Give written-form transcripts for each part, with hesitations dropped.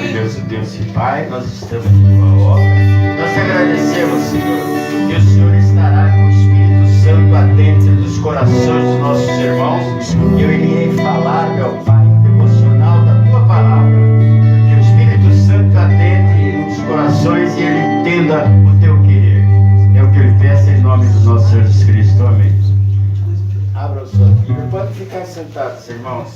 maravilhoso Deus e Pai, nós estamos em tua obra. Nós te agradecemos, Senhor, que o Senhor estará com o Espírito Santo adentro dos corações dos nossos irmãos. E eu irei falar, meu Pai, o devocional da tua palavra. Que o Espírito Santo adentre nos corações e ele entenda o teu querer. É o que eu peço em nome do nosso Senhor Jesus Cristo. Amém. Abram sua Bíblia. Pode ficar sentados, irmãos.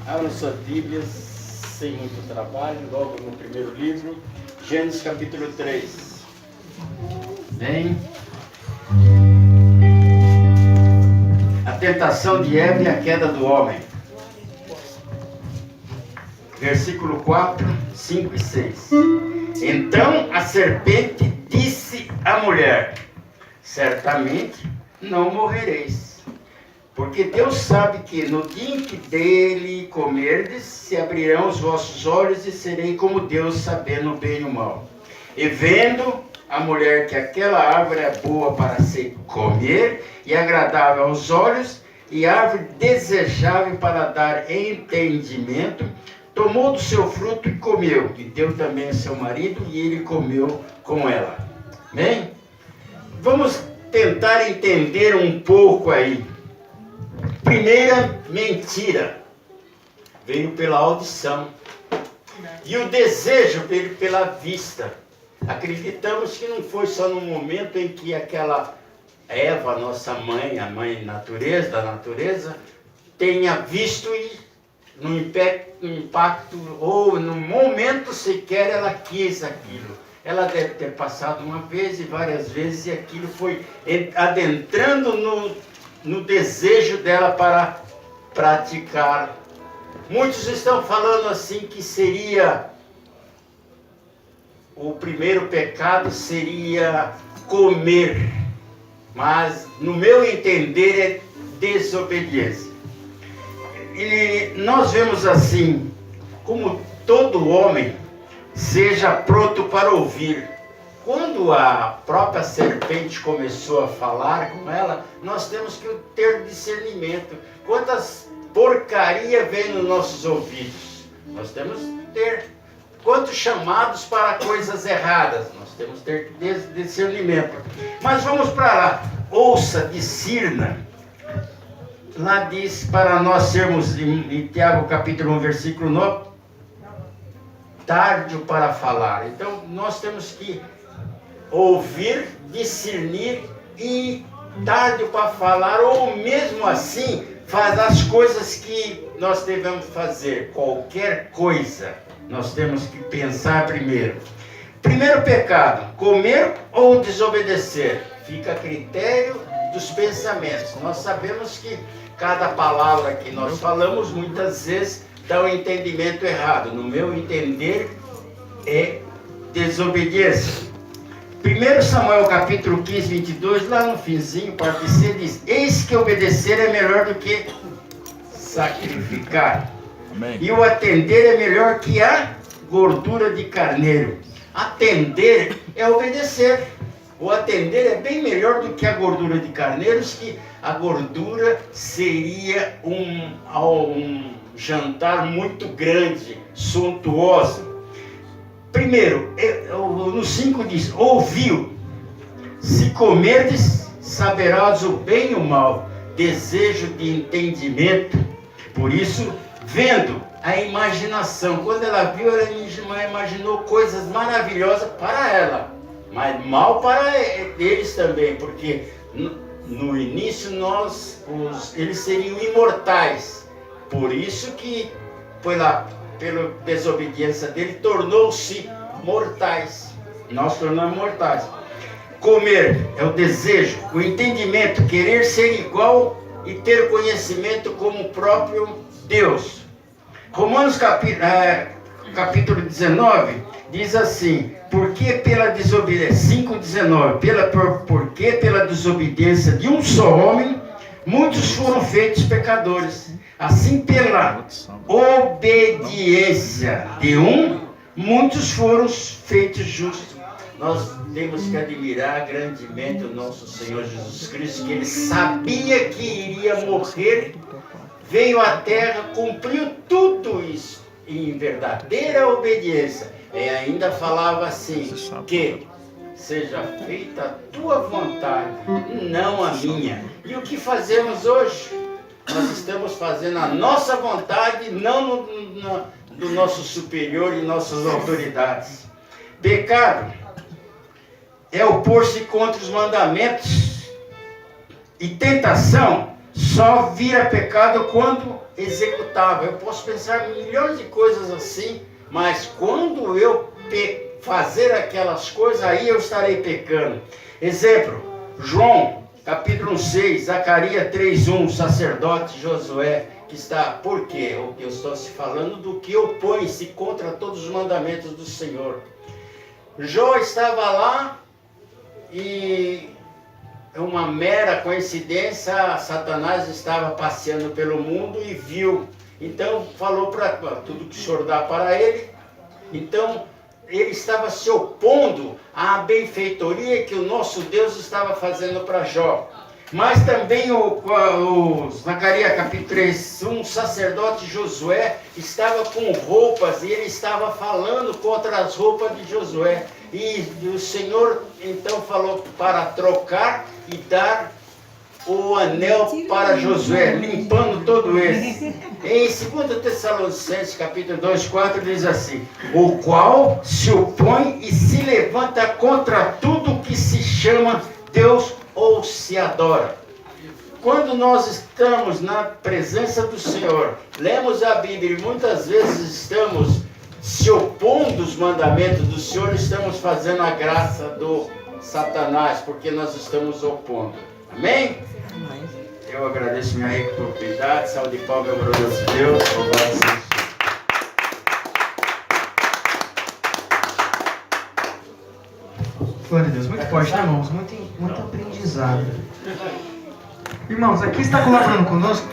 Abram suas Bíblias, sem muito trabalho, logo no primeiro livro, Gênesis capítulo 3. Bem, a tentação de Eva e a queda do homem. Versículo 4, 5 e 6. Então a serpente disse à mulher: certamente não morrereis. Porque Deus sabe que no dia em que dele comerdes, se abrirão os vossos olhos e serei como Deus, sabendo o bem e o mal. E vendo a mulher que aquela árvore é boa para se comer e agradável aos olhos, e árvore desejável para dar entendimento, tomou do seu fruto e comeu, e deu também a seu marido, e ele comeu com ela. Amém? Vamos tentar entender um pouco aí. Primeira mentira veio pela audição e o desejo veio pela vista. Acreditamos que não foi só no momento em que aquela Eva, nossa mãe, a mãe da natureza, tenha visto e no impacto ou no momento sequer ela quis aquilo. Ela deve ter passado uma vez e várias vezes e aquilo foi adentrando no desejo dela para praticar. Muitos estão falando assim que seria o primeiro pecado seria comer, mas no meu entender é desobediência. E nós vemos assim, como todo homem seja pronto para ouvir. Quando a própria serpente começou a falar com ela, nós temos que ter discernimento. Quantas porcaria vem nos nossos ouvidos? Nós temos que ter. Quantos chamados para coisas erradas? Nós temos que ter discernimento. Mas vamos para lá. Ouça, discirna. Lá diz para nós sermos, em Tiago capítulo 1, versículo 9, tardio para falar. Então nós temos que ouvir, discernir e tardio para falar, ou mesmo assim, faz as coisas que nós devemos fazer. Qualquer coisa, nós temos que pensar primeiro. Primeiro pecado, comer ou desobedecer, fica a critério dos pensamentos. Nós sabemos que cada palavra que nós falamos, muitas vezes, dá um entendimento errado. No meu entender, é desobediência. 1 Samuel capítulo 15, 22, lá no finzinho, parte C, diz: eis que obedecer é melhor do que sacrificar. Amém. E o atender é melhor que a gordura de carneiro. Atender é obedecer. O atender é bem melhor do que a gordura de carneiros, que a gordura seria um jantar muito grande, suntuoso. Primeiro, no 5 diz: ouviu, se comerdes, saberás o bem e o mal, desejo de entendimento. Por isso, vendo, a imaginação. Quando ela viu, ela imaginou coisas maravilhosas para ela, mas mal para eles também, porque no início eles seriam imortais. Por isso que foi lá, pela desobediência dele, tornou-se mortais. Nós tornamos mortais. Comer é o desejo, o entendimento, querer ser igual e ter conhecimento como o próprio Deus. Romanos capítulo 19 diz assim: porque pela desobediência, 5,19, porque pela desobediência de um só homem, muitos foram feitos pecadores. Assim, pela obediência de um, muitos foram feitos justos. Nós temos que admirar grandemente o nosso Senhor Jesus Cristo, que Ele sabia que iria morrer, veio à terra, cumpriu tudo isso. em verdadeira obediência. E ainda falava assim, que seja feita a tua vontade, não a minha. E o que fazemos hoje? Nós estamos fazendo a nossa vontade, não do nosso superior e nossas autoridades. Pecado é opor-se contra os mandamentos. E tentação só vira pecado quando executável. Eu posso pensar milhões de coisas assim, mas quando eu fazer aquelas coisas, aí eu estarei pecando. Exemplo, João, capítulo 6, Zacarias 3:1, sacerdote Josué, que está, por quê? Eu estou se falando do que opõe-se contra todos os mandamentos do Senhor. Jó estava lá e uma mera coincidência, Satanás estava passeando pelo mundo e viu. Então falou para tudo que o Senhor dá para ele. Então ele estava se opondo à benfeitoria que o nosso Deus estava fazendo para Jó. Mas também o Zacarias capítulo 3, um sacerdote Josué estava com roupas e ele estava falando contra as roupas de Josué. E o Senhor então falou para trocar e dar o anel para Josué, limpando todo esse. Em 2 Tessalonicenses capítulo 2:4 diz assim: o qual se opõe e se levanta contra tudo que se chama Deus ou se adora. Quando nós estamos na presença do Senhor, lemos a Bíblia e muitas vezes estamos se opondo aos mandamentos do Senhor, estamos fazendo a graça do Satanás, porque nós estamos opondo. Amém? Amém. Eu agradeço minha rica propriedade, saúde e paz, meu glorioso Deus, louvado seja. Glória a Deus, muito forte, né, irmãos? Muito aprendizado. Irmãos, aqui está colaborando conosco